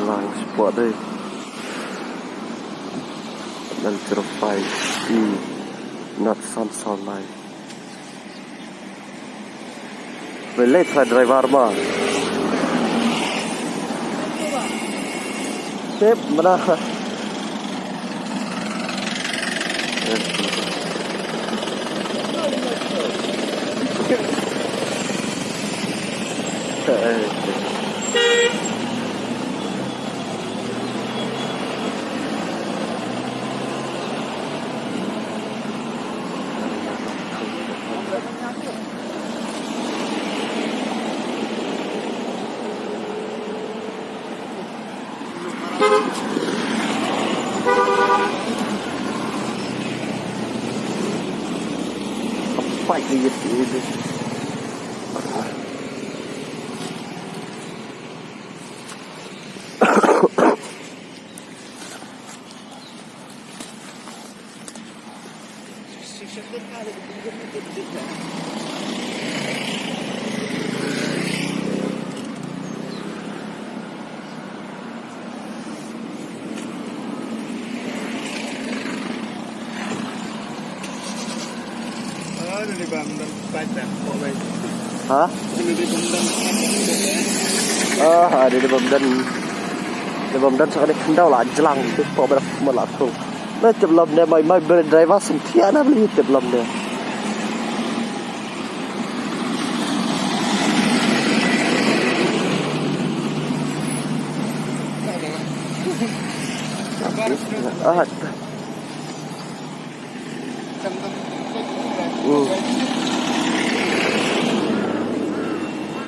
lang support đây dan 05 E not some sunlight về late phải driver mà sếp mana phải cái gì đi hả? Ada di bawah dan sekarang kendau lah jelang tu pokok berapa tu. Nah sebelum dia mai berdriver sentiasa beli sebelum dia. Ah.